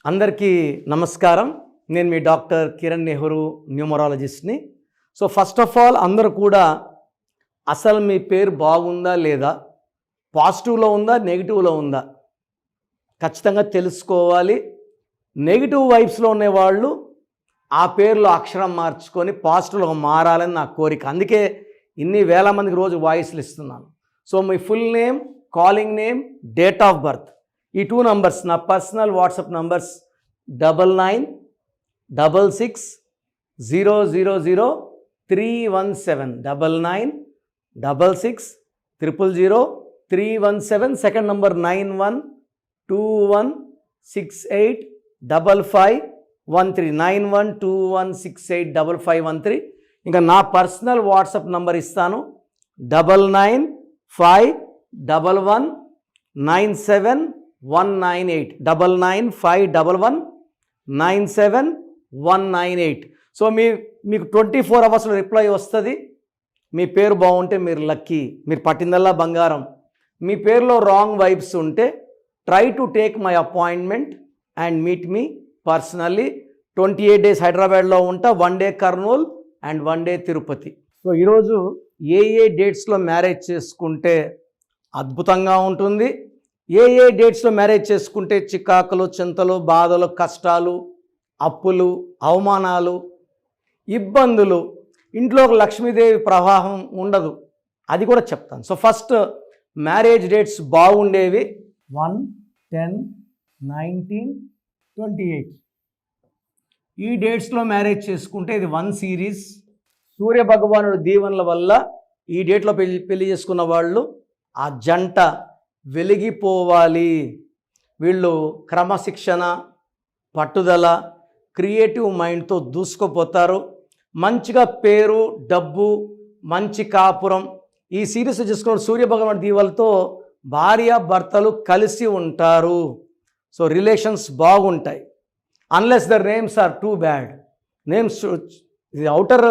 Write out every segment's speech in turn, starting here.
అందరికీ నమస్కారం. నేను మీ డాక్టర్ కిరణ్ నెహ్రూ, న్యూమరాలజిస్ట్ని. సో ఫస్ట్ ఆఫ్ ఆల్ అందరూ కూడా అసలు మీ పేరు బాగుందా లేదా, పాజిటివ్లో ఉందా నెగిటివ్లో ఉందా ఖచ్చితంగా తెలుసుకోవాలి. నెగిటివ్ వైబ్స్లో ఉండేవాళ్ళు ఆ పేరులో అక్షరం మార్చుకొని పాజిటివ్లో మారాలని నా కోరిక. అందుకే ఇన్ని వేల మందికి రోజు వాయిస్లు ఇస్తున్నాను. So me full name, calling name, date of birth, ఈ 2 నంబర్స్ నా personal WhatsApp numbers 9966000317 9966000317. Second number 9121685513 9121685513. ఇంకా నా పర్సనల్ వాట్సాప్ నంబర్ ఇస్తాను 9951197198 9951197198. సో మీకు 24 అవర్స్లో రిప్లై వస్తుంది. మీ పేరు బాగుంటే మీరు లక్కీ, మీరు పట్టిందల్లా బంగారం. మీ పేరులో రాంగ్ వైబ్స్ ఉంటే try to take my appointment and meet me personally. 28 days హైదరాబాద్లో ఉంటా, 1 day Kurnool and 1 day Tirupati. So ఈరోజు ఏ డేట్స్లో మ్యారేజ్ చేసుకుంటే అద్భుతంగా ఉంటుంది, ఏ డేట్స్లో మ్యారేజ్ చేసుకుంటే చికాకులు, చింతలు, బాధలు, కష్టాలు, అప్పులు, అవమానాలు, ఇబ్బందులు, ఇంట్లో ఒక లక్ష్మీదేవి ప్రవాహం ఉండదు, అది కూడా చెప్తాను. సో ఫస్ట్ మ్యారేజ్ డేట్స్ బాగుండేవి 1, 10, 19, 28. ఈ డేట్స్లో మ్యారేజ్ చేసుకుంటే ఇది 1 సిరీస్. సూర్య భగవానుడు దీవెనల వల్ల ఈ డేట్లో పెళ్లి చేసుకున్న వాళ్ళు ఆ జంట వెలిగిపోవాలి. వీళ్ళు క్రమశిక్షణ, పట్టుదల, క్రియేటివ్ మైండ్తో దూసుకుపోతారు. మంచిగా పేరు, డబ్బు, మంచి కాపురం. ఈ సిరీస్ చూసుకున్న సూర్యభగవాన్ దీవెనలతో భార్య భర్తలు కలిసి ఉంటారు. సో రిలేషన్స్ బాగుంటాయి. Unless the names are too bad. Names ఇది అవుటర్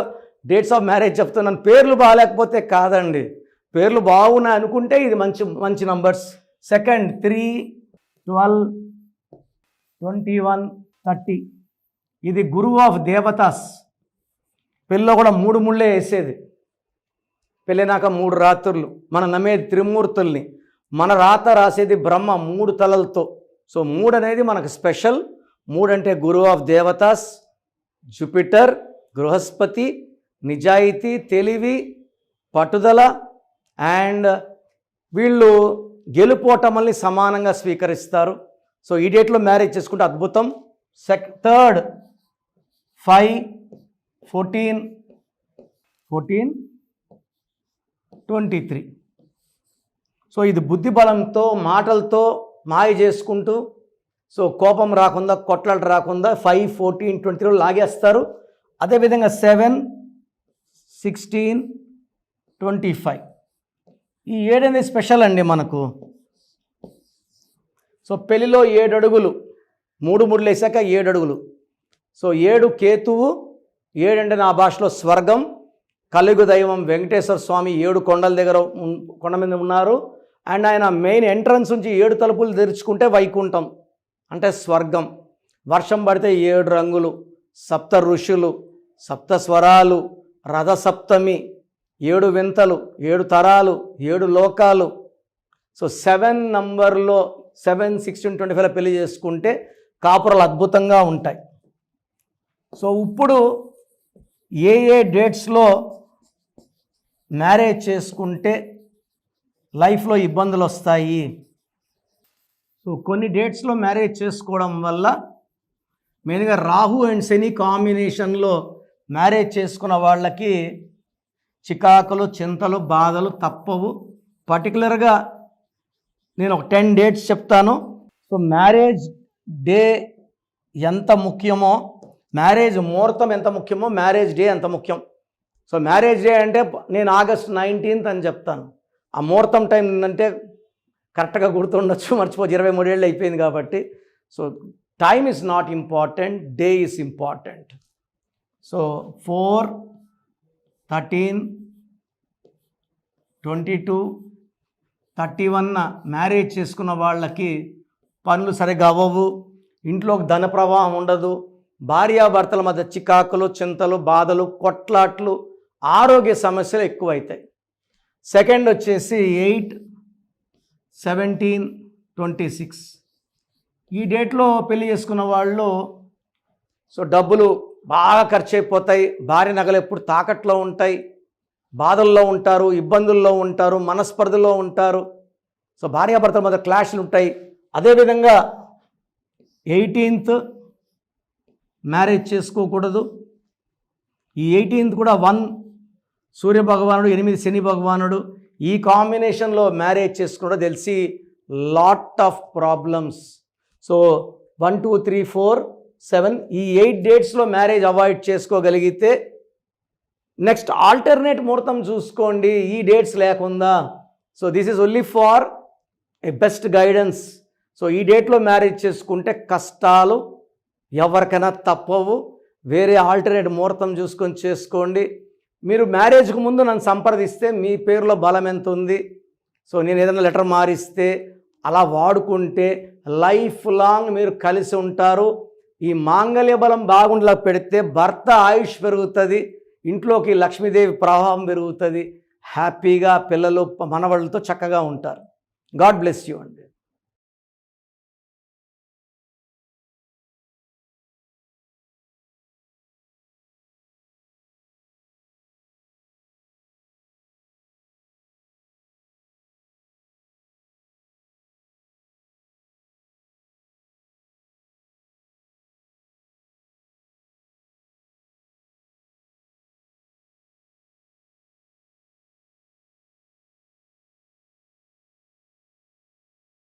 డేట్స్ ఆఫ్ మ్యారేజ్ చెప్తున్నాను. పేర్లు బాగాలేకపోతే కాదండి, పేర్లు బాగున్నాయి అనుకుంటే ఇది మంచి నంబర్స్. 2, 3, 12, 21, 30. ఇది గురువు ఆఫ్ దేవతాస్. పెళ్ళిలో కూడా 3 ముళ్ళే వేసేది. పెళ్ళినాక 3 రాత్రులు. మనం నమ్మేది త్రిమూర్తుల్ని, మన రాత రాసేది బ్రహ్మ 3 తలలతో. సో 3 అనేది మనకు స్పెషల్. 3 అంటే గురువు ఆఫ్ దేవతాస్, జూపిటర్, బృహస్పతి, నిజాయితీ, తెలివి, పట్టుదల. అండ్ వీళ్ళు గెలుపోటమల్ని సమానంగా స్వీకరిస్తారు. సో ఈ డేట్లో మ్యారేజ్ చేసుకుంటే అద్భుతం. 3rd 5, 14, 23. సో ఇది బుద్ధి బలంతో, మాటలతో మాయ చేసుకుంటూ, సో కోపం రాకుండా, కొట్లాట రాకుండా 5, 14, 23 లాగేస్తారు. అదేవిధంగా 7, 16, 25. ఈ 7 అనేది స్పెషల్ అండి మనకు. సో పెళ్ళిలో 7 అడుగులు, 3 ముళ్ళు వేసాక 7 అడుగులు. సో 7 కేతువు. 7 అంటే నా భాషలో స్వర్గం. కలియుగ దైవం వెంకటేశ్వర స్వామి 7 కొండల దగ్గర కొండ మీద ఉన్నారు. అండ్ ఆయన మెయిన్ ఎంట్రన్స్ నుంచి 7 తలుపులు తెరుచుకుంటే వైకుంఠం అంటే స్వర్గం. వర్షం పడితే 7 రంగులు, 7 ఋషులు, 7 స్వరాలు, రథసప్తమి, 7 వింతలు, 7 తరాలు, 7 లోకాలు. సో 7 నంబర్లో 7, 16, 25 పెళ్లి చేసుకుంటే కాపురాలు అద్భుతంగా ఉంటాయి. సో ఇప్పుడు ఏ డేట్స్లో మ్యారేజ్ చేసుకుంటే లైఫ్లో ఇబ్బందులు వస్తాయి. సో కొన్ని డేట్స్లో మ్యారేజ్ చేసుకోవడం వల్ల మెయిన్గా రాహు అండ్ శని కాంబినేషన్లో మ్యారేజ్ చేసుకున్న వాళ్ళకి చికాకులు, చింతలు, బాధలు తప్పవు. పర్టికులర్గా నేను ఒక 10 డేట్స్ చెప్తాను. సో మ్యారేజ్ డే ఎంత ముఖ్యమో, మ్యారేజ్ ముహూర్తం ఎంత ముఖ్యమో, మ్యారేజ్ డే ఎంత ముఖ్యం. సో మ్యారేజ్ డే అంటే నేను August 19th అని చెప్తాను. ఆ ముహూర్తం టైం ఏంటంటే కరెక్ట్గా గుర్తుండొచ్చు, మర్చిపోవచ్చు, 23 ఏళ్ళు అయిపోయింది కాబట్టి. So time is not important, day is important. So 4, 13, 22, 31 marriage చేసుకున్న వాళ్ళకి పనులు సరిగా అవ్వవు, ఇంట్లోకి ధన ప్రవాహం ఉండదు, భార్యాభర్తల మధ్య చికాకులు, చింతలు, బాధలు, కొట్లాట్లు, ఆరోగ్య సమస్యలు ఎక్కువైతాయి. సెకండ్ వచ్చేసి 8, 17, 26 ఈ డేట్లో పెళ్లి చేసుకున్న వాళ్ళు సో డబ్బులు బాగా ఖర్చు అయిపోతాయి, భార్య నగలు ఎప్పుడు తాకట్లో ఉంటాయి, బాధల్లో ఉంటారు, ఇబ్బందుల్లో ఉంటారు, మనస్పర్ధలో ఉంటారు. సో భార్యాభర్తల మధ్య క్లాష్లు ఉంటాయి. అదేవిధంగా 18th మ్యారేజ్ చేసుకోకూడదు. ఈ 18th కూడా 1 సూర్య భగవానుడు, 8 శని భగవానుడు, ఈ కాంబినేషన్లో మ్యారేజ్ చేసుకుంటే తెలిసి లాట్ ఆఫ్ ప్రాబ్లమ్స్. సో 1, 2, 3, 4, 7 ఈ 8 డేట్స్లో మ్యారేజ్ అవాయిడ్ చేసుకోగలిగితే నెక్స్ట్ ఆల్టర్నేట్ ముహూర్తం చూసుకోండి ఈ డేట్స్ లేకుండా. So this is only for A best guidance. So ఈ డేట్లో మ్యారేజ్ చేసుకుంటే కష్టాలు ఎవరికైనా తప్పవు. వేరే ఆల్టర్నేట్ ముహూర్తం చూసుకొని చేసుకోండి. మీరు మ్యారేజ్కు ముందు నన్ను సంప్రదిస్తే మీ పేరులో బలం ఎంత ఉంది, సో నేను ఏదైనా లెటర్ మారిస్తే అలా వాడుకుంటే లైఫ్ లాంగ్ మీరు కలిసి ఉంటారు. ఈ మాంగళ్య బలం బాగుండలా పెడితే భర్త ఆయుష్ పెరుగుతుంది, ఇంట్లోకి లక్ష్మీదేవి ప్రవాహం పెరుగుతుంది, హ్యాపీగా పిల్లలు మనవళ్ళతో చక్కగా ఉంటారు. గాడ్ బ్లెస్ యూ అండి.